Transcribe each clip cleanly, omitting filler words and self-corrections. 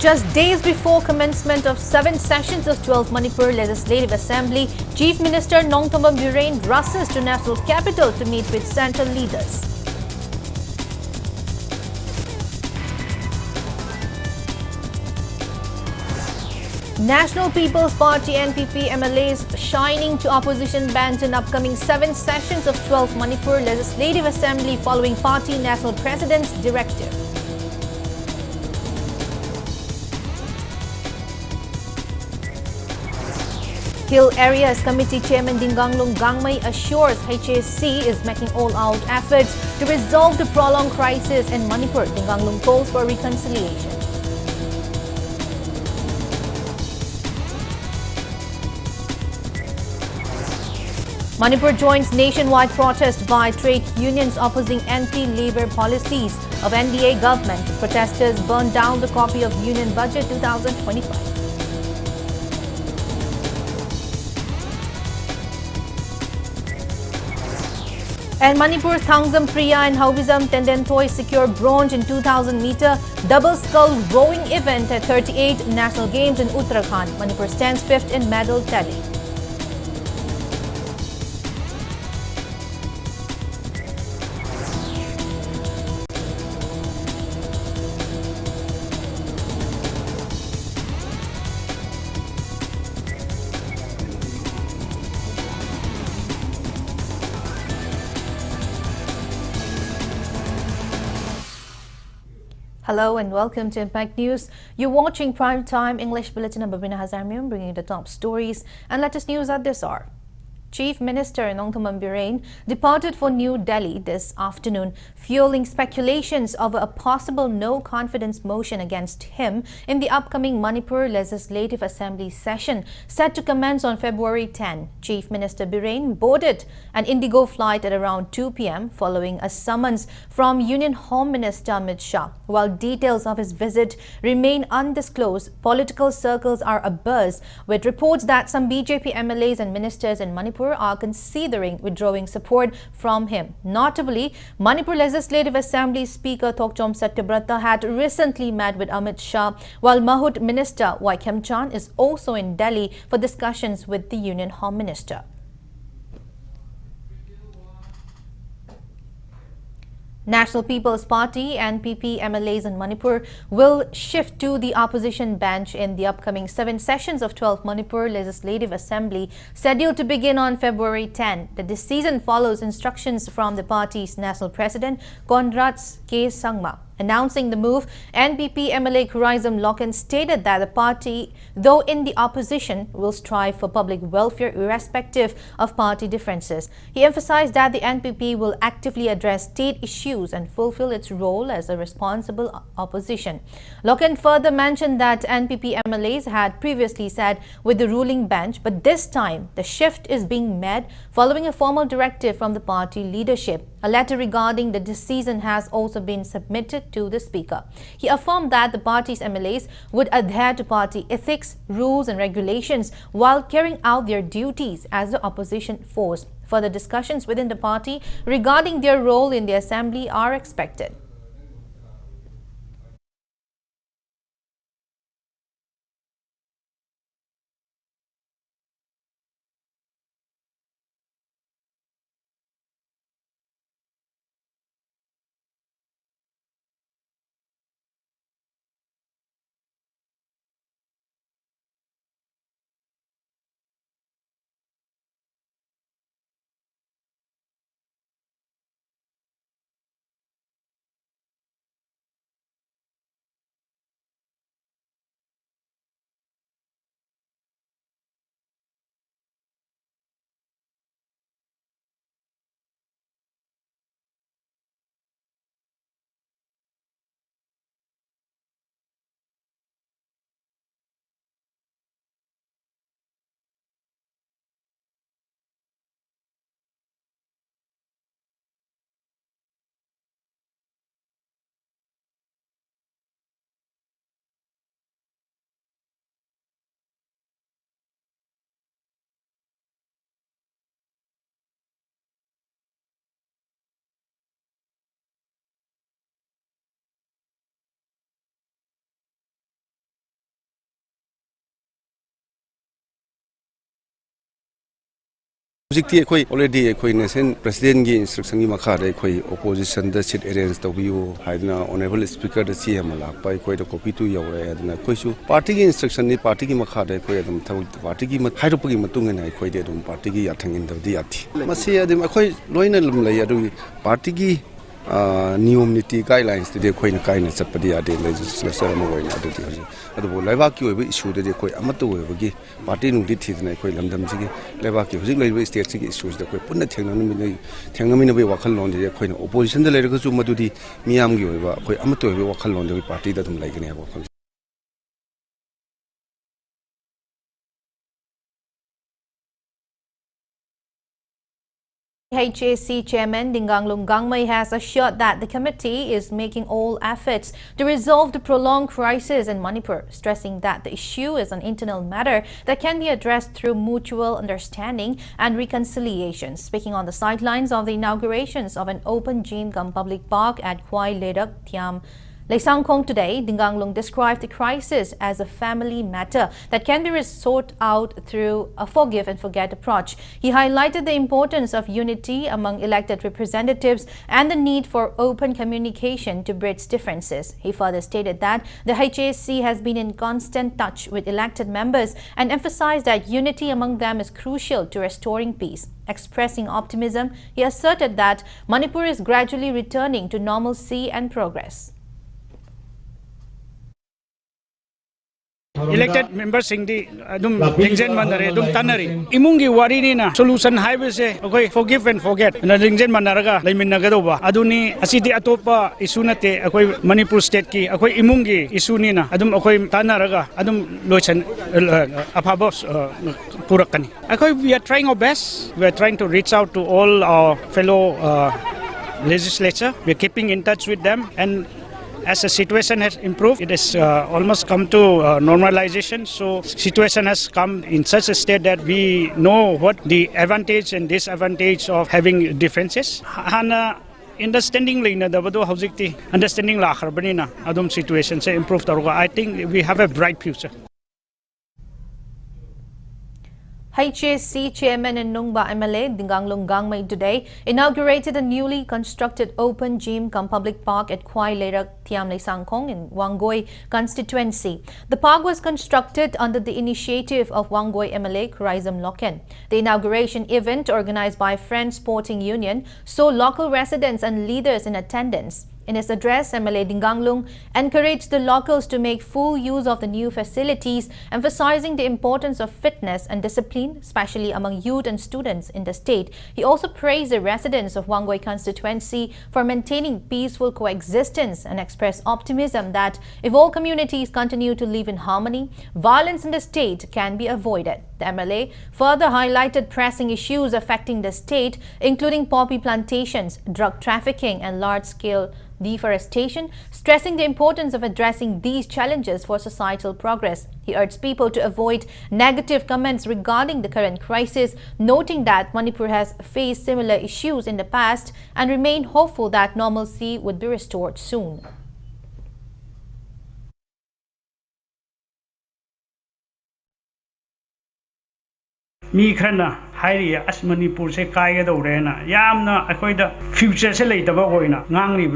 Just days before commencement of 7 sessions of 12th Manipur Legislative Assembly, Chief Minister Nongthombam Birain rushes to national capital to meet with central leaders. National People's Party NPP MLAs shining to opposition bench in upcoming 7 sessions of 12th Manipur Legislative Assembly following party national president's directive. Hill Areas Committee Chairman Dinganglung Gangmay assures HAC is making all-out efforts to resolve the prolonged crisis in Manipur. Dinganglung calls for reconciliation. Manipur joins nationwide protest by trade unions opposing anti-labor policies of NDA government. Protesters burned down the copy of Union Budget 2025. And Manipur's Thangzam Priya and Haubizam Tendentoy secure bronze in 2000-meter double scull rowing event at 38 National Games in Uttarakhand. Manipur stands 5th in medal tally. Hello and welcome to Impact News. You're watching Prime Time English Bulletin of BABINA HAJARIMAYUM, bringing you the top stories and latest news at this hour. Chief Minister Nongthombam Birain departed for New Delhi this afternoon, fueling speculations over a possible no-confidence motion against him in the upcoming Manipur Legislative Assembly session set to commence on February 10. Chief Minister Birain boarded an Indigo flight at around 2 p.m. following a summons from Union Home Minister Amit Shah. While details of his visit remain undisclosed, political circles are abuzz with reports that some BJP MLAs and ministers in Manipur are considering withdrawing support from him. Notably, Manipur Legislative Assembly Speaker Thokchom Satyabrata had recently met with Amit Shah, while Mahut Minister Y. Khemchan is also in Delhi for discussions with the Union Home Minister. National People's Party NPP MLAs in Manipur will shift to the opposition bench in the upcoming 7 sessions of 12th Manipur Legislative Assembly, scheduled to begin on February 10. The decision follows instructions from the party's national president, Conrad K. Sangma. Announcing the move, NPP MLA Kurizam Loken stated that the party, though in the opposition, will strive for public welfare irrespective of party differences. He emphasized that the NPP will actively address state issues and fulfill its role as a responsible opposition. Loken further mentioned that NPP MLAs had previously sat with the ruling bench, but this time the shift is being made following a formal directive from the party leadership. A letter regarding the decision has also been submitted to the Speaker. He affirmed that the party's MLAs would adhere to party ethics, rules and regulations while carrying out their duties as the opposition force. Further discussions within the party regarding their role in the assembly are expected. Hojikti already nation president gi instruction gi makha opposition the seat arrange to view haidna honorable speaker the CM lakpa the copy to yore adna su party gi instruction ni party gi makha de adum party gi hairup gi matung na de adum party gi yathang in the ati masi adum loina lum lai adu party gi niyom niti guidelines de na kaina chapadi ade legislature ma goina adu ti adu laiba ki obi issue de amatu obi party nu di thidna lamdam ji laiba ki hojik laiba state gi issues de punna thengnami na be wakhal lon de opposition de lairaga chu madudi miyam gi oba amatu obi wakhal lon de party da dum laigani abo HAC Chairman Dinganglung Gangmei has assured that the committee is making all efforts to resolve the prolonged crisis in Manipur, stressing that the issue is an internal matter that can be addressed through mutual understanding and reconciliation. Speaking on the sidelines of the inaugurations of an open gym cum public park at Khwai Lerak Thiam Leisangkhong today, Dinganglung described the crisis as a family matter that can be sorted out through a forgive and forget approach. He highlighted the importance of unity among elected representatives and the need for open communication to bridge differences. He further stated that the HAC has been in constant touch with elected members and emphasized that unity among them is crucial to restoring peace. Expressing optimism, he asserted that Manipur is gradually returning to normalcy and progress. Elected members singdi adum lingjen manare adum tanari imungi warini na solution haibe se akoi forgive and forget na lingjen manaraga laiminnaga doba aduni asidi atopa issue nate akoi Manipur state ki akoi imungi issue ni na adum akoi tanaraga adum loisan aphabos purakani akoi we are trying our best. We are trying to reach out to all our fellow legislature. We are keeping in touch with them, and as the situation has improved, it has almost come to normalization. So situation has come in such a state that we know what the advantage and disadvantage of having differences. Hana understanding lina dabado hojikti understanding la kharbanina adum situation se improve taruga. I think we have a bright future. HAC Chairman and Nungba MLA Dinganglung Gangmei today inaugurated a newly constructed open gym cum public park at Khwai Lerak Thiam Leisangkhong in Wangoi constituency. The park was constructed under the initiative of Wangoi MLA Kuraizam Loken. The inauguration event, organized by Friends Sporting Union, saw local residents and leaders in attendance. In his address, MLA Dinganglung encouraged the locals to make full use of the new facilities, emphasizing the importance of fitness and discipline, especially among youth and students in the state. He also praised the residents of Wangoi constituency for maintaining peaceful coexistence and expressed optimism that if all communities continue to live in harmony, violence in the state can be avoided. The MLA further highlighted pressing issues affecting the state, including poppy plantations, drug trafficking, and large-scale deforestation, stressing the importance of addressing these challenges for societal progress. He urged people to avoid negative comments regarding the current crisis, noting that Manipur has faced similar issues in the past and remained hopeful that normalcy would be restored soon. Mi khana hairi as Manipur se kaiga dorena yamna akoida future se leitaba hoina ngangri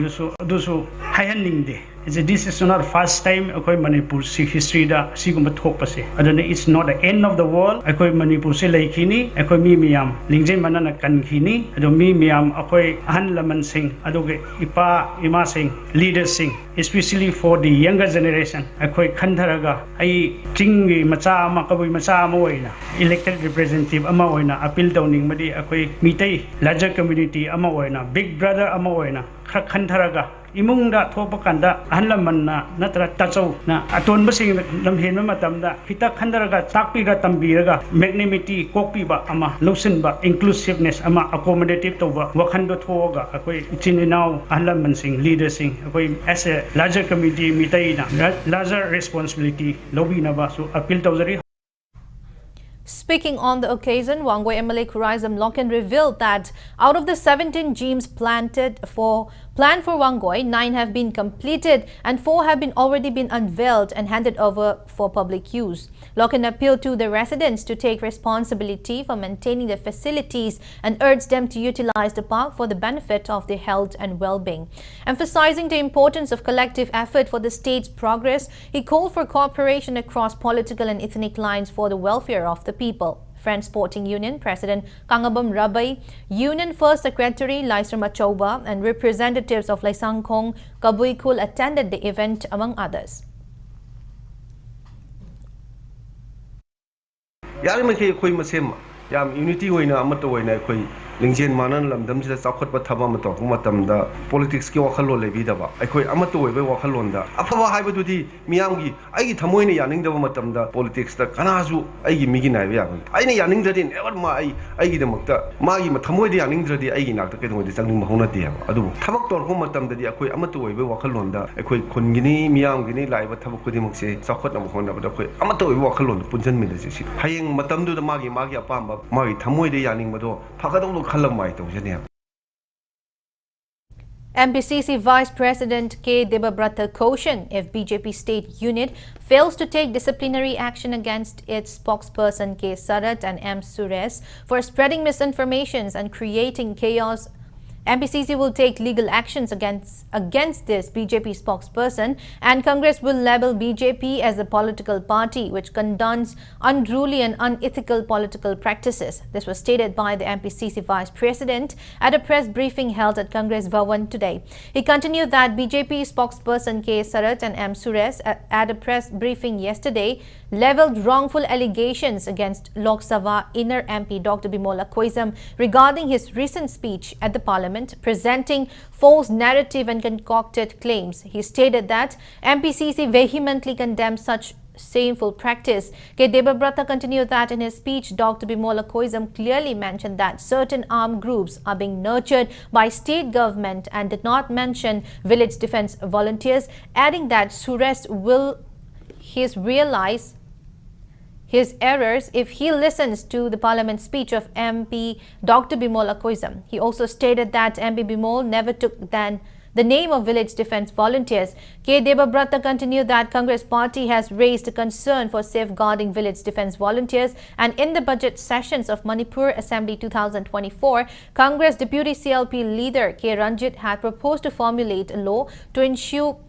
dusu hayaningde. This is not the first time akoi Manipur history da siguma thokpase adana it's not the end of the world. Akoi Manipur se leikini akoi mi miyam lingjen manana kankhini ado mi miyam akoi ahan laman sing adoge ipa ima sing leaders sing, especially for the younger generation. Akoi khandharaga ai chingi macha ama kabui macha ama oina elected representative ama oina appeal tawning madi akoi mitai larger community ama oina big brother ama oina khra khandharaga imungda thopakanda ahanlamanna natra tachau na aton basing lamhenma matamda hita khandaraga takpiga tambiraga magnanimity kokpiba ama losenba inclusiveness ama accommodative toba wakhando thoga akoi chininaw ahanlaman sing leaders sing akoi as a larger community mitai na larger responsibility lobby na ba so appeal tawjari. Speaking on the occasion, Wangoi MLA Kurizam Loken revealed that out of the 17 gyms planned for Wangoi, 9 have been completed and 4 have already been unveiled and handed over for public use. Loken appealed to the residents to take responsibility for maintaining the facilities and urged them to utilize the park for the benefit of their health and well-being. Emphasizing the importance of collective effort for the state's progress, he called for cooperation across political and ethnic lines for the welfare of the people. Friends Sporting Union President Kangabam Rabai, Union First Secretary Laisram Achauba and representatives of Laisangkong Kabuikul attended the event among others. Unity Lingjian Manan Lamdam Sakot Batabamato, Matamda, politics Kiwakalo Levidaba, I quit Amato Wakalonda. Apava Hibatuti, Miyangi, I get Tamoini Yaning the Matamda, politics, the Kanazu, I give Migina Yaman. I need Yaning that in ever my I get the Mata, Magi Matamoidi Yaning the Aina, the Ketan with the Sang Mahona Dia. Adu, Tamaktor Homatam, the Aqui Amato Wakalonda, I quit Kungini, Miyangini, Live, Tabakudimaxe, Sakot Namahona, but I Amato Wakalon, Punjan Medicine. Haying Matamdu the Magi Apamba, Magi Tamoidi Yaning Mado, Pakado. MPCC Vice President K. Debabrata cautioned if BJP state unit fails to take disciplinary action against its spokesperson K. Sarat and M. Suresh for spreading misinformations and creating chaos. MPCC will take legal actions against this BJP spokesperson, and Congress will label BJP as a political party which condones unruly and unethical political practices. This was stated by the MPCC Vice President at a press briefing held at Congress Bhawan today. He continued that BJP spokesperson K. Sarat and M. Suresh at a press briefing yesterday leveled wrongful allegations against Lok Sabha inner MP Dr. Bimola Koizam regarding his recent speech at the Parliament, presenting false narrative and concocted claims. He stated that MPCC vehemently condemns such shameful practice. K. Debabrata continued that in his speech, Dr. Bimola Koizam clearly mentioned that certain armed groups are being nurtured by state government and did not mention village defense volunteers, adding that Suresh will realize his errors if he listens to the Parliament speech of MP Dr. Bimola Koizam. He also stated that MP Bimol never took the name of village defense volunteers. K. Debabrata continued that Congress party has raised a concern for safeguarding village defense volunteers, and in the budget sessions of Manipur Assembly 2024, Congress Deputy CLP leader K. Ranjit had proposed to formulate a law to ensure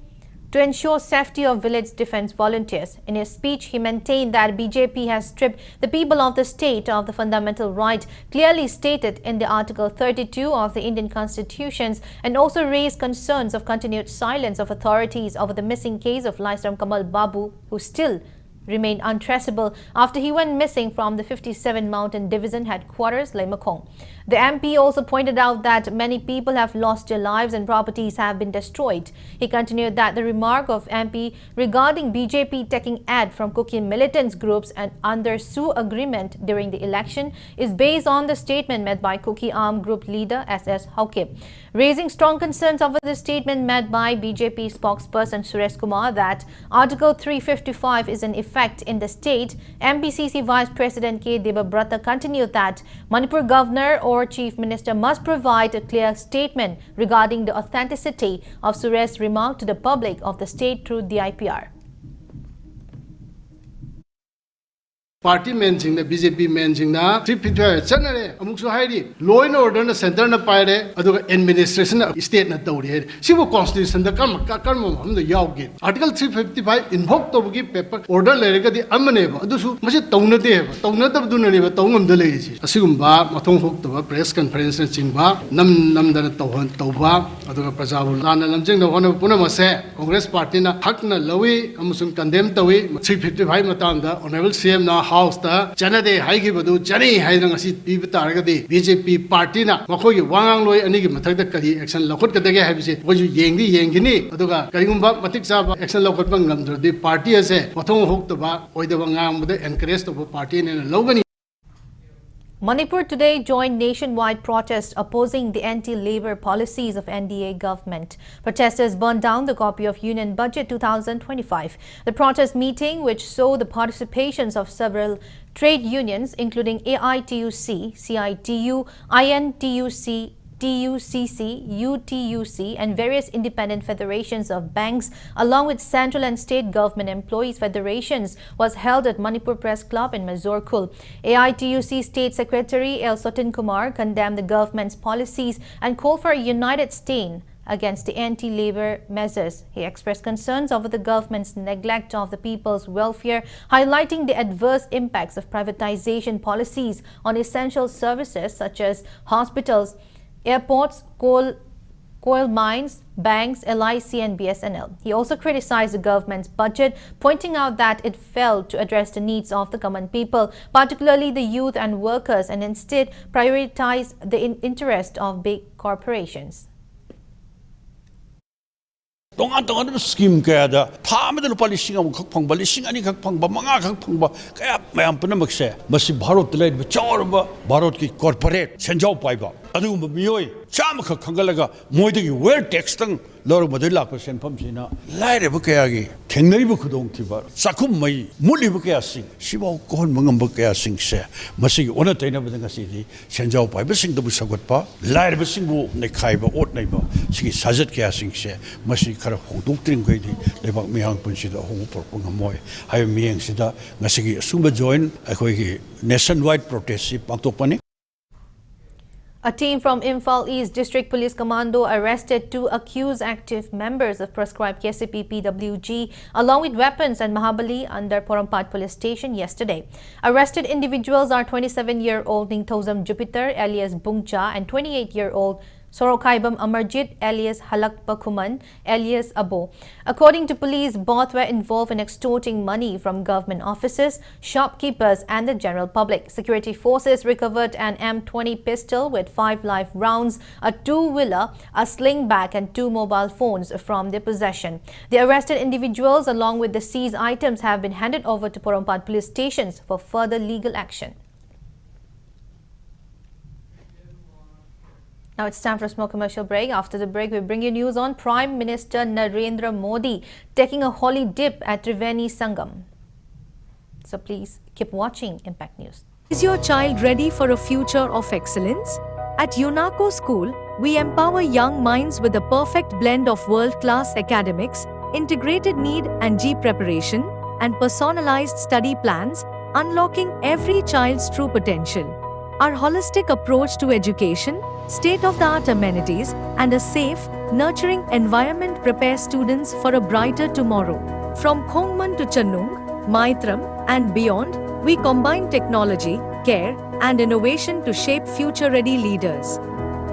safety of village defense volunteers. In his speech, he maintained that BJP has stripped the people of the state of the fundamental right clearly stated in the Article 32 of the Indian Constitution, and also raised concerns of continued silence of authorities over the missing case of Laisram Kamal Babu, who still remained untraceable after he went missing from the 57 Mountain Division headquarters, Laimakong. The MP also pointed out that many people have lost their lives and properties have been destroyed. He continued that the remark of MP regarding BJP taking aid from Kuki militants groups and under Sioux agreement during the election is based on the statement made by Kuki armed group leader SS Haukip. Raising strong concerns over the statement made by BJP spokesperson Suresh Kumar that Article 355 is in effect in the state, MPCC Vice President K. Debabrata continued that Manipur Governor or Chief Minister must provide a clear statement regarding the authenticity of Suresh's remark to the public of the state through the IPR. Party men sing the BJP men sing na 355 chanare amuk so hairi law and order na center na paire aduga administration na state na tawri he sibu constitution da kam hum da yawge article 355 invoke to gi paper order lerega di amane ba adusu mase tawna de ba tawna tab du ne ba tawngam da lei si asigumba mathong hok to press conference na chingba nam da tawhan tawba aduga prajabu lana lamjing da hona puna mase congress party na hak na lawi amusung condemn tawi 355 matam da honorable CM na House ta janade haigi badu jani hairang asi pibataragadi BJP party na makoi wangang loi ani gi mathak da kari action lakhot kadage haibise boju yengini aduga karigumba matik saba action lakhot bang lamdrdi party ase mathong hoktoba oidaba ngam bude encourage to party ne logani. Manipur today joined nationwide protests opposing the anti-labor policies of NDA government. Protesters burned down the copy of Union Budget 2025. The protest meeting, which saw the participations of several Trade unions, including AITUC, CITU, INTUC, TUCC, UTUC, and various independent federations of banks, along with central and state government employees federations, was held at Manipur Press Club in Mazorkul. AITUC State Secretary L. Sotin Kumar condemned the government's policies and called for a united stand against the anti-labor measures. He expressed concerns over the government's neglect of the people's welfare, highlighting the adverse impacts of privatization policies on essential services such as hospitals, airports, coal mines, banks, LIC and BSNL. He also criticized the government's budget, pointing out that it failed to address the needs of the common people, particularly the youth and workers, and instead prioritized the interest of big corporations. 동안 스킴 그야다 다음에도 루파 리싱 하고 각방바 리싱 아니 각방바 망아 각방바 그야 매am punamakse masi bharot le chorba bharot ki corporate senjau paiba adugumba miyoi chama khak khangalaga moidagi well tax tang lor model lakpa senpham sina laire ba kaya gi thengnai bu khudong thiba sakhum mai muli bu kaya sing sibau kon mangam ba kaya sing se masi ona taina ba ngasi di senjau paiba sing bu sagot pa laire ba sing bu ne khai ba ot nai ba sigi sajat kaya sing se masi khara hongdoktring kai di lebak mihang punsida hong por pangamoy hay mieng sida ngasigi sumba join akhoi gi nationwide protest si pangtokpani. A team from Imphal East District Police Commando arrested 2 accused active members of proscribed KCP PWG along with weapons and Mahabali under Porompat Police Station yesterday. Arrested individuals are 27-year-old Ningthozam Jupiter alias Bungcha and 28-year-old Sorokhaibam Amarjit alias Halakpakuman alias Abo. According to police, both were involved in extorting money from government officers, shopkeepers and the general public. Security forces recovered an M20 pistol with 5 live rounds, a 2-wheeler, a sling bag and 2 mobile phones from their possession. The arrested individuals along with the seized items have been handed over to Porompat police stations for further legal action. Now it's time for a small commercial break. After the break, we bring you news on Prime Minister Narendra Modi taking a holy dip at Triveni Sangam. So please keep watching Impact News. Is your child ready for a future of excellence? At UNACO School, we empower young minds with a perfect blend of world-class academics, integrated need and G preparation, and personalized study plans, unlocking every child's true potential. Our holistic approach to education, state-of-the-art amenities, and a safe, nurturing environment prepare students for a brighter tomorrow. From Khongman to Channung, Maitram, and beyond, we combine technology, care, and innovation to shape future-ready leaders.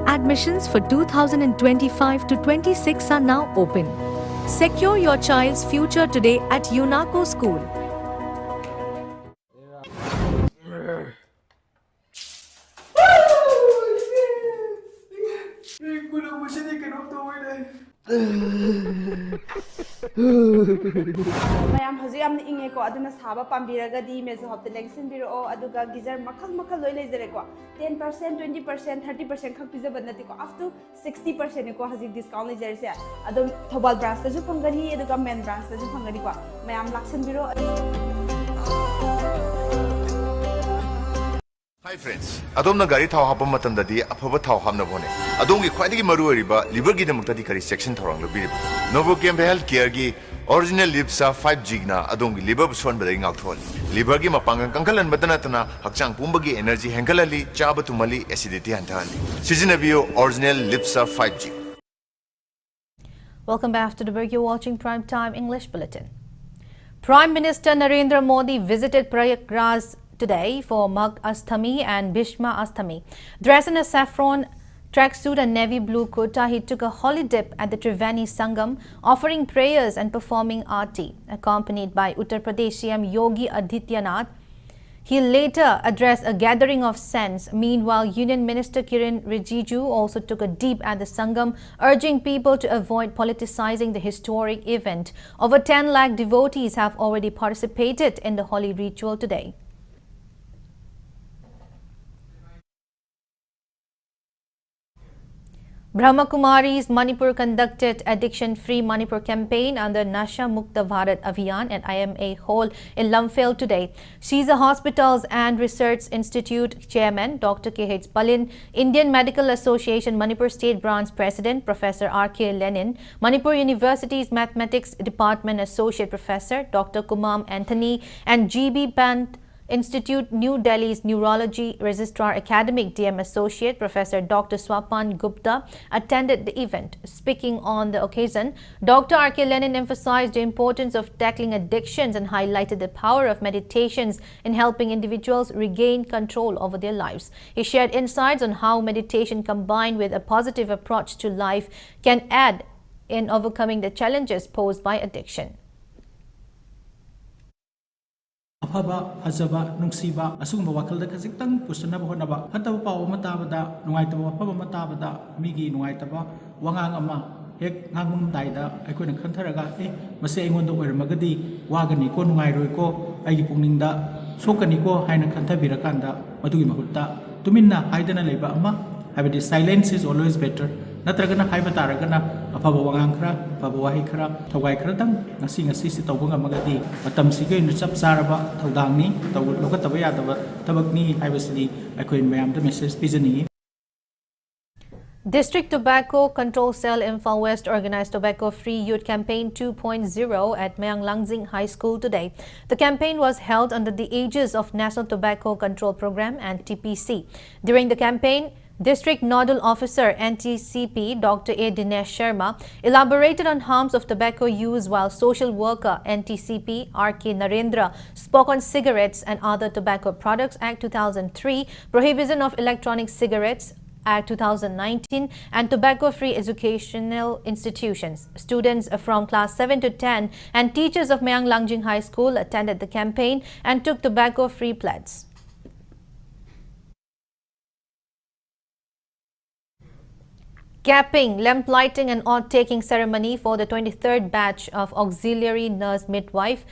Admissions for 2025 to 26 are now open. Secure your child's future today at UNACO School. Mayam hazir amna inge ko aduna saba pambiragadi mezo hopte lengsin biro aduga gizar makal loi lezere ko 10% 20% 30% khak pizaba nati ko up to 60% ko hazir discount lezere se adum thobal branch ta ju phangani aduga main branch ta ju phangani ko mayam laksin biro. Hi friends, adom na gari thau hapam matam dadi afaba thau hamna bone. Adom gi khwaidagi maru ariba liver gi damukta di kari section thorang lobi. Novokem health care gi original lipsa 5G na adom gi liver buson badai ngakthol. Liver gi mapangang kangkalan badana tana hakchang pumbagi energy hengalali chaba tumali acidity hantali. Sizinabiyo original lipsa 5G. Welcome back to the break. You're watching Prime Time English Bulletin. Prime Minister Narendra Modi visited Prayagraj today for Magh Ashtami and Bhishma Ashtami. Dressed in a saffron tracksuit and navy blue kurta, he took a holy dip at the Triveni Sangam, offering prayers and performing aarti. Accompanied by Uttar Pradesh CM Yogi Adityanath, he later addressed a gathering of saints. Meanwhile, Union Minister Kiren Rijiju also took a dip at the Sangam, urging people to avoid politicizing the historic event. Over 10 lakh devotees have already participated in the holy ritual today. Brahmakumari's Manipur conducted Addiction-Free Manipur campaign under Nasha Mukta Bharat Abhiyan at IMA Hall in Lumphale today. Shiza Hospitals and Research Institute Chairman Dr. K.H. Palin, Indian Medical Association Manipur State Branch President Professor R.K. Lenin, Manipur University's Mathematics Department Associate Professor Dr. Kumam Anthony and G.B. Pant Institute New Delhi's Neurology Registrar Academic DM Associate Professor Dr. Swapan Gupta attended the event. Speaking on the occasion, Dr. R.K. Lenin emphasized the importance of tackling addictions and highlighted the power of meditations in helping individuals regain control over their lives. He shared insights on how meditation combined with a positive approach to life can aid in overcoming the challenges posed by addiction. Afaba, Hazaba, Nungsiba, Asumba Wakalda Kaziktan, Pusanaba Honaba, Hatapa Matabada, Nuaitaba, Papa Matabada, Migi, Nuaitaba, Wangama, Ek Nangum Daida, I couldn't Kantaraga, Masay Mundo where Magadi, Wagani, Konuairoko, Ayipuninda, Sokaniko, Haina Kantabirakanda, Matugi Mahuta, Tumina, Haidana Lebama, have it silence is always better. Natragana Haibataragana, Apabawankra, Pabuahikra, Tawaikradam, Nasing a sisi Tawanga Magadi, Matamsiga in the Sapsaraba, Tawdani, Tawakatawayadava, Tabakni, Ibasli, I couldn't mayam the message Pizani. District Tobacco Control Cell Imphal West organized Tobacco Free Youth Campaign 2.0 at Mayang Langzing High School today. The campaign was held under the aegis of National Tobacco Control Program and TPC. During the campaign, District Nodal Officer NTCP Dr. A. Dinesh Sharma elaborated on harms of tobacco use, while Social Worker NTCP R.K. Narendra spoke on Cigarettes and Other Tobacco Products Act 2003, Prohibition of Electronic Cigarettes Act 2019 and tobacco-free educational institutions. Students from class 7 to 10 and teachers of Mayang Langjing High School attended the campaign and took tobacco-free pledges. Capping, lamplighting and oath-taking ceremony for the 23rd batch of Auxiliary Nurse Midwife,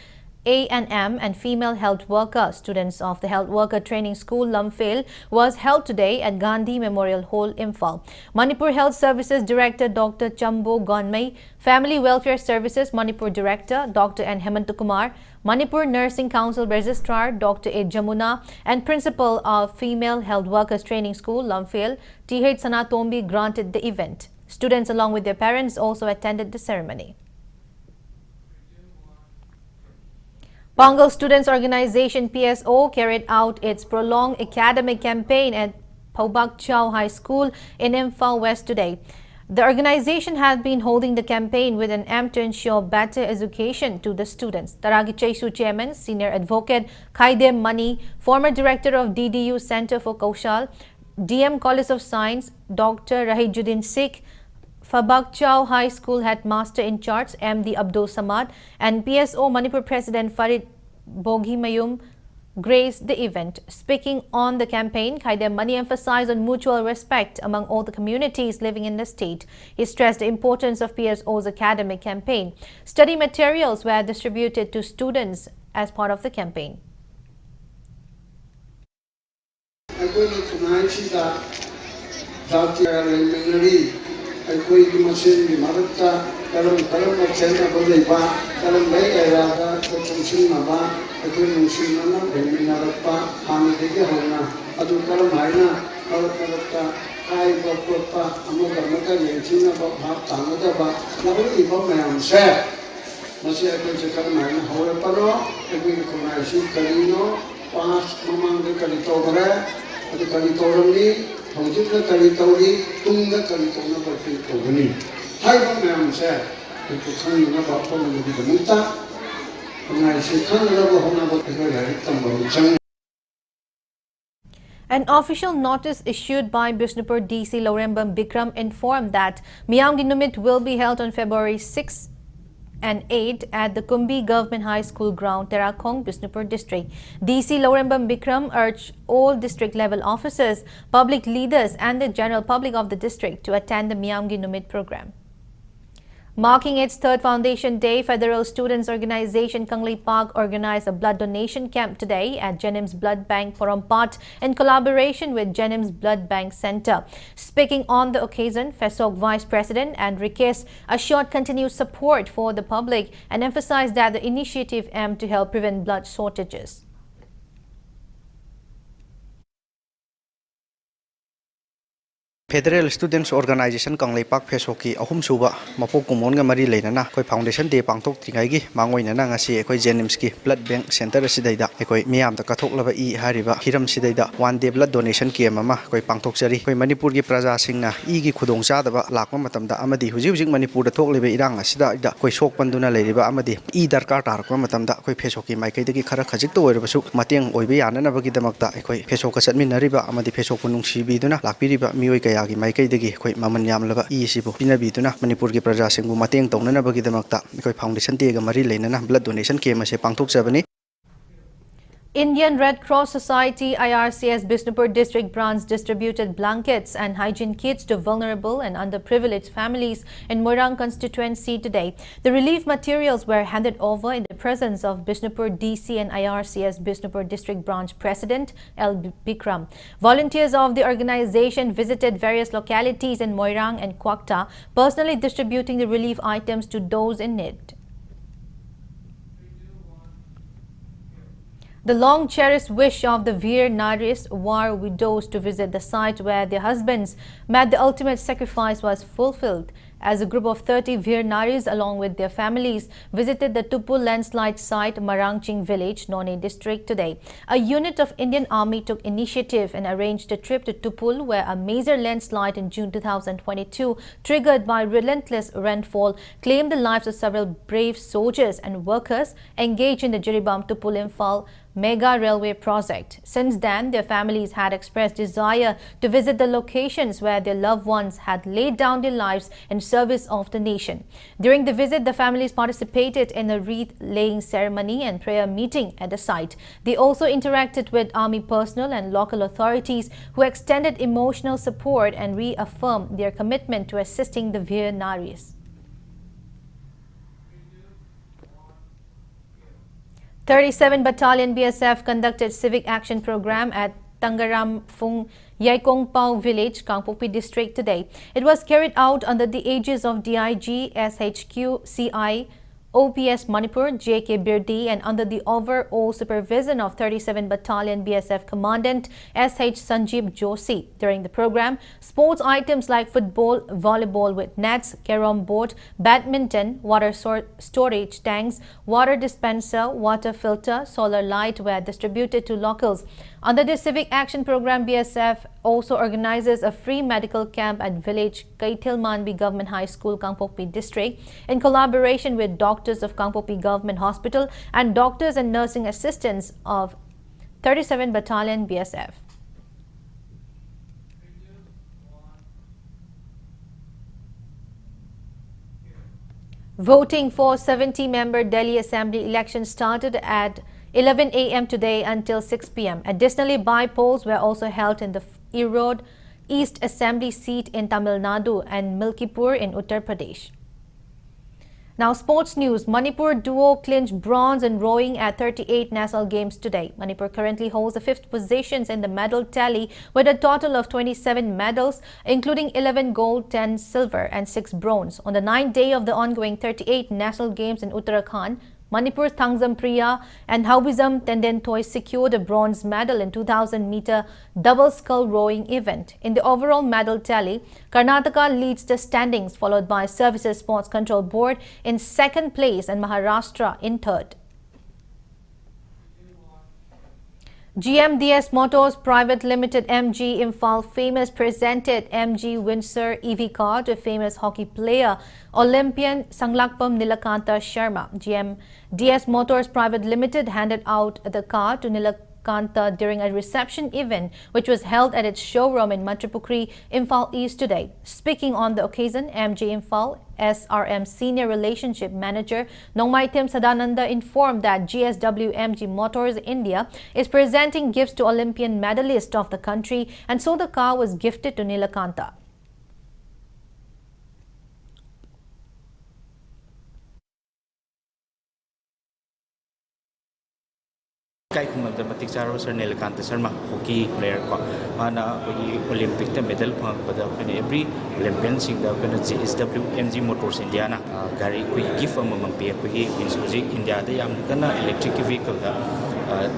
A&M and Female Health Worker students of the Health Worker Training School Lumphale was held today at Gandhi Memorial Hall, Imphal. Manipur Health Services Director Dr. Chambo Gonmei, Family Welfare Services Manipur Director Dr. N. Hemantakumar, Manipur Nursing Council Registrar Dr. A. Jamuna and Principal of Female Health Workers Training School Lumphale, T.H. Sanatombi granted the event. Students along with their parents also attended the ceremony. Pongal Students Organization PSO carried out its prolonged academic campaign at Paubak Chau High School in Imphal West today. The organization has been holding the campaign with an aim to ensure better education to the students. Taragi Chesu Chairman, Senior Advocate Khaidem Mani, former Director of DDU Center for Kaushal, DM College of Science, Dr. Rahijuddin Sikh, Fabak Chau High School Headmaster in Charge MD Abdul Samad and PSO Manipur President Farid HAJARIMAYUM graced the event. Speaking on the campaign, Khaidem Mani emphasized on mutual respect among all the communities living in the state. He stressed the importance of PSO's academic campaign. Study materials were distributed to students as part of the campaign. ꯑꯩꯈꯣꯏꯒꯤ ꯃꯁꯦꯟꯒꯤ ꯃꯔꯛꯇ ꯀꯔꯝꯕ ꯈꯦꯠꯅꯕ ꯂꯩꯕ ꯀꯔꯝꯕ ꯑꯦꯔꯤꯌꯥꯗ ꯆꯪꯁꯤꯟꯅꯕ ꯑꯩꯈꯣꯏ ꯅꯨꯡꯁꯤꯅꯅ ꯂꯩꯃꯤꯟꯅꯔꯛꯄ ꯍꯥꯟꯅꯗꯒꯤ ꯍꯧꯅ ꯑꯗꯨ ꯀꯔꯝꯍꯥꯏꯅ ꯃꯔꯛꯇ ꯀꯥꯏꯕ ꯈꯣꯠꯄ ꯑꯃꯒ ꯑꯃꯒ ꯌꯦꯡꯊꯤꯅꯕ ꯚꯥꯞ ꯇꯥꯅꯗꯕ ꯂꯧꯔꯛꯏꯕ ꯃꯌꯥꯝꯁꯦ ꯃꯁꯤ ꯑꯩꯈꯣꯏꯁꯦ ꯀꯔꯝꯍꯥꯏꯅ ꯍꯧꯔꯛꯄꯅꯣ ꯑꯩꯈꯣꯏꯒꯤ ꯈꯨꯟꯅꯥꯏꯁꯤ ꯀꯔꯤꯅꯣ ꯄꯥꯁ ꯃꯃꯥꯡꯗ ꯀꯔꯤ ꯇꯧꯈ꯭ꯔꯦ ꯑꯗꯨ ꯀꯔꯤ ꯇꯧꯔꯝꯃꯤ ꯍꯧꯖꯤꯛꯅ ꯀꯔꯤ ꯇꯧꯔꯤ ꯇꯨꯡꯗ ꯀꯔꯤ ꯇꯧꯅꯕ ꯀꯔꯤ ꯇꯧꯒꯅꯤ ꯍꯥꯏꯕ ꯃꯌꯥꯝꯁꯦ ꯑꯩꯈꯣꯏ ꯈꯪꯅꯅꯕ ꯍꯣꯠꯅꯕꯒꯤꯗꯃꯛꯇ ꯈꯨꯟꯅꯥꯏꯁꯤ ꯈꯪꯅꯅꯕ ꯍꯣꯠꯅꯕ ꯑꯩꯈꯣꯏ ꯂꯥꯏꯔꯤꯛ ꯇꯝꯕ ꯆꯪꯏ. An official notice issued by Bishnupur DC Lorembam Bikram informed that Miyamgi Numit will be held on February 6 and 8 at the Kumbi Government High School ground, Terakong, Bishnupur District. DC Lorembam Bikram urged all district level officers, public leaders and the general public of the district to attend the Miyamgi Numit program. Marking its third Foundation Day, Federal Students Organization Kanglei Park organized a blood donation camp today at Jennings Blood Bank, Porompat, in collaboration with Jennings Blood Bank Center. Speaking on the occasion, FESOC Vice President Enriquez assured continued support for the public and emphasized that the initiative aimed to help prevent blood shortages. Federal Students Organization Kanglei Park Fesoki ahum suba mapok kumon nga mari leinana koi Foundation Day pangthok tringai mangoina na ngasi ekoi Jennings ki Blood Bank Center sidaida ekoi miyam ta kathok laba I hariba hiram sidaida one day blood donation camp ama koi pangthok jari koi Manipur gi praja singna I gi khudong cha daba lakma matamda amadi hujik Manipur da thok lebe irang asida ida koi sok panduna leiriba amadi I darkar tarkma matamda koi Fesoki maikai dagi khara khajik to oirabasu mateng oibe yana na bagi damakta ekoi Fesok ka chatmin nariba amadi Fesok nungsi biduna lakpiriba mioi kaya gi maikai dagi koi maman yam laba I sibu pinabiduna Manipur gi praja singbu mateng tongnana bagi damakta koi Foundation Day ga mari leinana blood donation camp ase pangthok jabani. Indian Red Cross Society IRCS Bishnupur District Branch distributed blankets and hygiene kits to vulnerable and underprivileged families in Moirang constituency today. The relief materials were handed over in the presence of Bishnupur DC and IRCS Bishnupur District Branch President L. Bikram. Volunteers of the organization visited various localities in Moirang and Kwakta, personally distributing the relief items to those in need. The long-cherished wish of the Veer Naris war widows to visit the site where their husbands made the ultimate sacrifice was fulfilled as a group of 30 Veer Naris along with their families visited the Tupul landslide site Marangching village, None district today. A unit of Indian Army took initiative and arranged a trip to Tupul where a major landslide in June 2022 triggered by relentless rainfall claimed the lives of several brave soldiers and workers engaged in the Jiribam Tupul Imphal mega railway project. Since then, their families had expressed desire to visit the locations where their loved ones had laid down their lives in service of the nation. During the visit, the families participated in a wreath-laying ceremony and prayer meeting at the site. They also interacted with army personnel and local authorities who extended emotional support and reaffirmed their commitment to assisting the Veer Naris. 37 Battalion BSF conducted civic action program at Tangaram Phung Yaikong Pau village, Kangpokpi district today. It was carried out under the aegis of DIG, SHQ, CI, OPS Manipur, JK Birdi and under the overall supervision of 37 Battalion BSF Commandant SH Sanjeev Joshi. During the program, sports items like football, volleyball with nets, carom board, badminton, water storage tanks, water dispenser, water filter, solar light were distributed to locals. Under the Civic Action Program, BSF also organizes a free medical camp at village Kaithilmanbi Government High School, Kangpokpi district, in collaboration with doctors of Kangpokpi Government Hospital and doctors and nursing assistants of 37 Battalion BSF. Voting for 70-member Delhi Assembly election started at 11 a.m. today until 6 p.m. Additionally, by-polls were also held in the Erode East Assembly seat in Tamil Nadu and Milkipur in Uttar Pradesh. Now, sports news. Manipur duo clinched bronze in rowing at 38 national games today. Manipur currently holds the 5th positions in the medal tally with a total of 27 medals, including 11 gold, 10 silver and 6 bronze. On the 9th day of the ongoing 38 national games in Uttarakhand, Manipur's Thangzam Priya and Haubizam Tendentoy secured a bronze medal in 2,000-meter double scull rowing event. In the overall medal tally, Karnataka leads the standings, followed by Services Sports Control Board in 2nd place and Maharashtra in 3rd. GMDS Motors Private Limited MG Imphal Famous presented MG Windsor EV car to famous hockey player Olympian Sanglakpam Nilakanta Sharma. GMDS Motors Private Limited handed out the car to Nilakanta during a reception event which was held at its showroom in Matripukri, Imphal East today. Speaking on the occasion, MG Imphal SRM Senior Relationship Manager Nongmaitim Sadananda informed that GSW MG Motors India is presenting gifts to Olympian medalists of the country, and so the car was gifted to Nilakanta. matik charo sir Nilakanta Sharma hockey player ko mana kogi Olympic te medal phang pada kone every Olympian sing da kone JSW MG Motors India na gari koi gift amam pe koi means India da yam kana electric vehicle da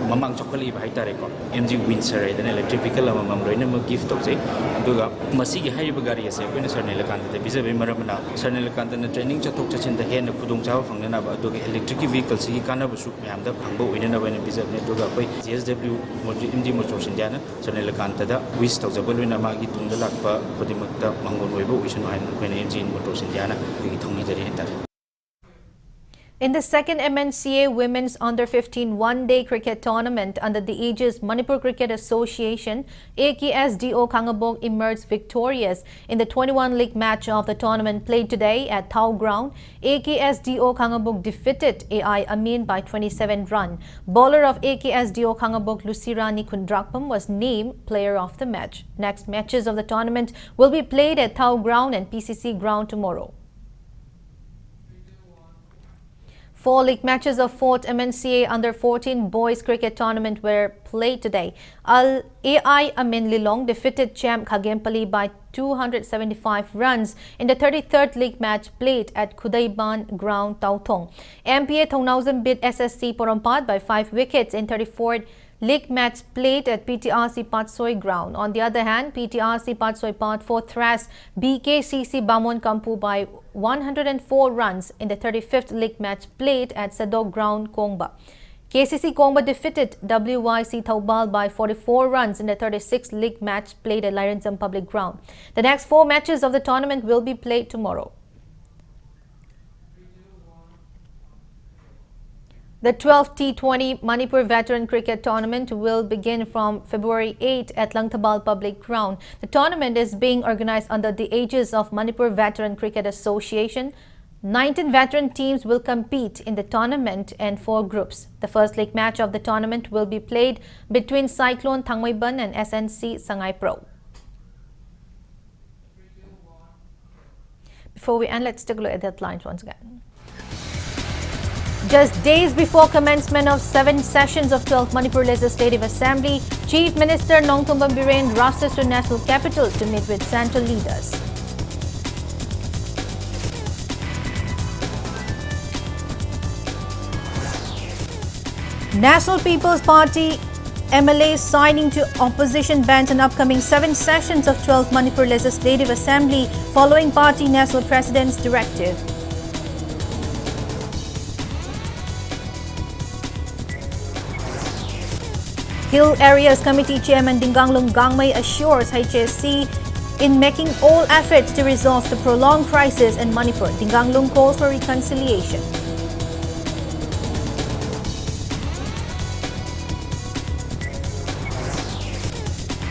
mamang chokali bhai tare ko MG Windsor da electric vehicle amam roina ma gift tok je aduga masi gi hai bagari ase kone sir Nilakanta da bizabe maramna sir Nilakanta na training chatok chachin da hen khudong chaw phang na ba aduga electric vehicle si kana ba su yam da phang ba oina na ba ne bizabe aduga koi JSW MG Motors India na sir Nilakanta da wish tok jabal na ma gi tungda lakpa khodimak da mangon oibo uisan hai kone MG Motors India na gi thongni jari hentar. In the second MNCA Women's Under-15 one-day cricket tournament under the aegis Manipur Cricket Association, AKSDO Kangabok emerged victorious in the 21 league match of the tournament played today at Thau Ground. AKSDO Kangabok defeated AI Amin by 27 runs. Bowler of AKSDO Kangabok Lucirani Kundrakpam was named player of the match. Next matches of the tournament will be played at Thau Ground and PCC Ground tomorrow. 4 league matches of 4th MNCA Under-14 boys cricket tournament were played today. AI Amin Lilong defeated champ Khagempali by 275 runs in the 33rd league match played at Khudaiban Ground, Tauthong. MPA Thongnausan beat SSC Porompat by 5 wickets in 34th league match played at PTRC Patsoi Ground. On the other hand, PTRC Patsoi Part 4 thrashed BKCC Bamon Kampu by 104 runs in the 35th league match played at Sadok Ground, Kongba. KCC Kongba defeated WYC Taubal by 44 runs in the 36th league match played at Lairanjam Public Ground. The next 4 matches of the tournament will be played tomorrow. The 12th T20 Manipur Veteran Cricket Tournament will begin from February 8 at Langtabal Public Ground. The tournament is being organized under the aegis of Manipur Veteran Cricket Association. 19 veteran teams will compete in the tournament in 4 groups. The first league match of the tournament will be played between Cyclone Thangmaiban and SNC Sangai Pro. Before we end, let's take a look at the headlines once again. Just days before commencement of 7 sessions of 12th Manipur Legislative Assembly, Chief Minister Nongthombam Biren rushes to national capital to meet with central leaders. National People's Party MLAs signing to opposition bench in upcoming 7 sessions of 12th Manipur Legislative Assembly following party national president's directive. Hill Areas Committee Chairman Dinganglung Gangmay assures HSC in making all efforts to resolve the prolonged crisis in Manipur. Dinganglung calls for reconciliation.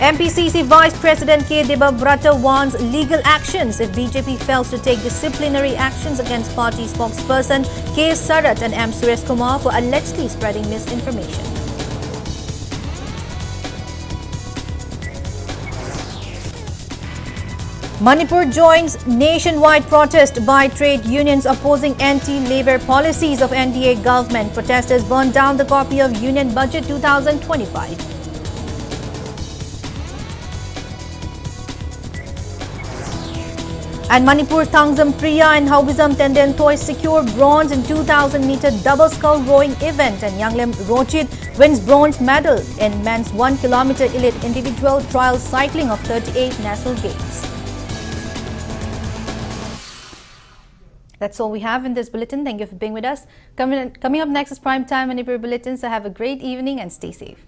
MPCC Vice President K. Debabrata warns legal actions if BJP fails to take disciplinary actions against party spokesperson K. Sarat and M. Suresh Kumar for allegedly spreading misinformation. Manipur joins nationwide protest by trade unions opposing anti-labor policies of NDA government. Protesters burned down the copy of Union Budget 2025. And Manipur Thangzam Priya and Haubizam Tenden Toy secure bronze in 2,000-meter double scull rowing event, and Yanglem Rochit wins bronze medal in men's 1-kilometer elite individual trial cycling of 38 national games. That's all we have in this bulletin. Thank you for being with us. Coming up next is Prime Time Manipur Bulletin, so have a great evening and stay safe.